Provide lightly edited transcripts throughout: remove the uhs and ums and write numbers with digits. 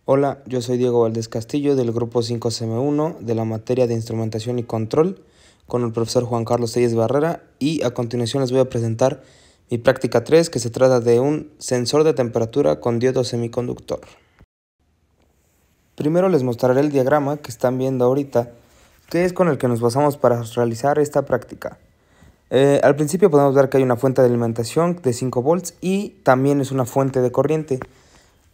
Hola, yo soy Diego Valdés Castillo del grupo 5CM1 de la materia de Instrumentación y Control con el profesor Juan Carlos Telles Barrera, y a continuación les voy a presentar mi práctica 3, que se trata de un sensor de temperatura con diodo semiconductor. Primero les mostraré el diagrama que están viendo ahorita, que es con el que nos basamos para realizar esta práctica. Al principio podemos ver que hay una fuente de alimentación de 5 volts y también es una fuente de corriente.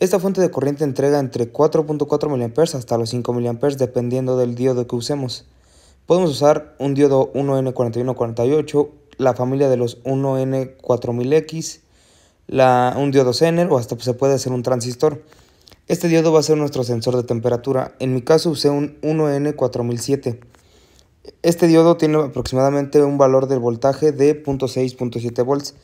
Esta fuente de corriente entrega entre 4.4 mA hasta los 5 mA dependiendo del diodo que usemos. Podemos usar un diodo 1N4148, la familia de los 1N4000X, un diodo Zener, o hasta se puede hacer un transistor. Este diodo va a ser nuestro sensor de temperatura. En mi caso usé un 1N4007. Este diodo tiene aproximadamente un valor del voltaje de 0.6-0.7 volts.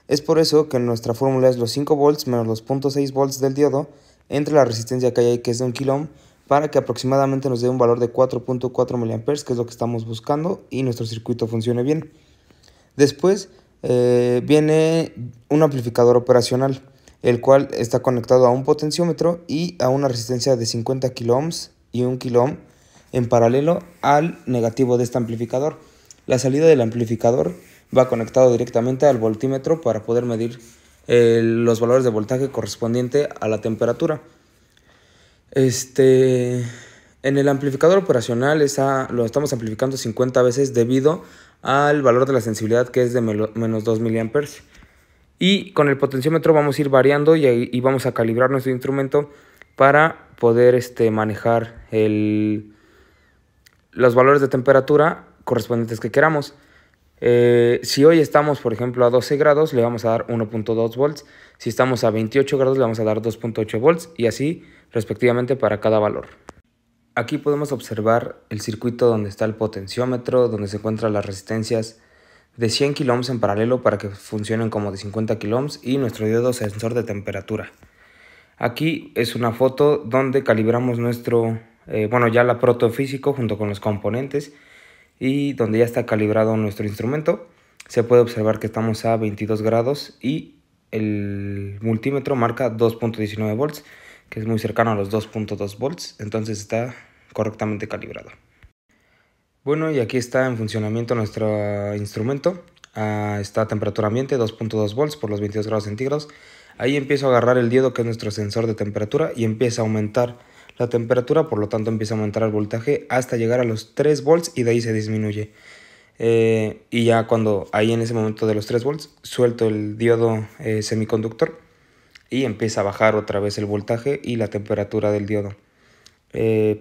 Es por eso que nuestra fórmula es los 5 volts menos los 0.6 volts del diodo entre la resistencia que hay ahí, que es de 1 kilo ohm, para que aproximadamente nos dé un valor de 4.4 mA, que es lo que estamos buscando, y nuestro circuito funcione bien. Después viene un amplificador operacional, el cual está conectado a un potenciómetro y a una resistencia de 50 kilo ohms y 1 kilo ohm en paralelo al negativo de este amplificador. La salida del amplificador va conectado directamente al voltímetro para poder medir los valores de voltaje correspondiente a la temperatura. En el amplificador operacional lo estamos amplificando 50 veces debido al valor de la sensibilidad, que es de menos 2 mA. Y con el potenciómetro vamos a ir variando y vamos a calibrar nuestro instrumento para poder manejar los valores de temperatura correspondientes que queramos. Si hoy estamos, por ejemplo, a 12 grados, le vamos a dar 1.2 volts. Si estamos a 28 grados, le vamos a dar 2.8 volts, y así respectivamente para cada valor. Aquí podemos observar el circuito donde está el potenciómetro, donde se encuentran las resistencias de 100 kilo ohms en paralelo para que funcionen como de 50 kilo ohms, y nuestro diodo sensor de temperatura. Aquí es una foto donde calibramos ya la protofísico junto con los componentes, y donde ya está calibrado nuestro instrumento. Se puede observar que estamos a 22 grados y el multímetro marca 2.19 volts, que es muy cercano a los 2.2 volts, entonces está correctamente calibrado. Bueno, y aquí está en funcionamiento nuestro instrumento. Está a temperatura ambiente, 2.2 volts por los 22 grados centígrados. Ahí empiezo a agarrar el diodo, que es nuestro sensor de temperatura, y empieza a aumentar la temperatura, por lo tanto empieza a aumentar el voltaje hasta llegar a los 3 volts y de ahí se disminuye. Y ya cuando ahí en ese momento de los 3 volts suelto el diodo semiconductor y empieza a bajar otra vez el voltaje y la temperatura del diodo.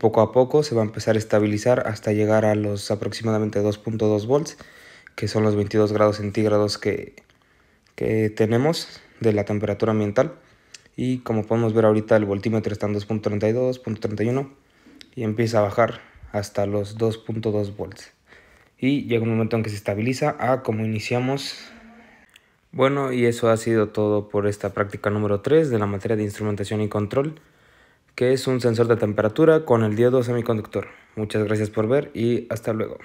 Poco a poco se va a empezar a estabilizar hasta llegar a los aproximadamente 2.2 volts, que son los 22 grados centígrados que tenemos de la temperatura ambiental. Y como podemos ver ahorita, el voltímetro está en 2.32, 2.31 y empieza a bajar hasta los 2.2 volts. Y llega un momento en que se estabiliza a como iniciamos. Bueno, y eso ha sido todo por esta práctica número 3 de la materia de Instrumentación y Control, que es un sensor de temperatura con el diodo semiconductor. Muchas gracias por ver y hasta luego.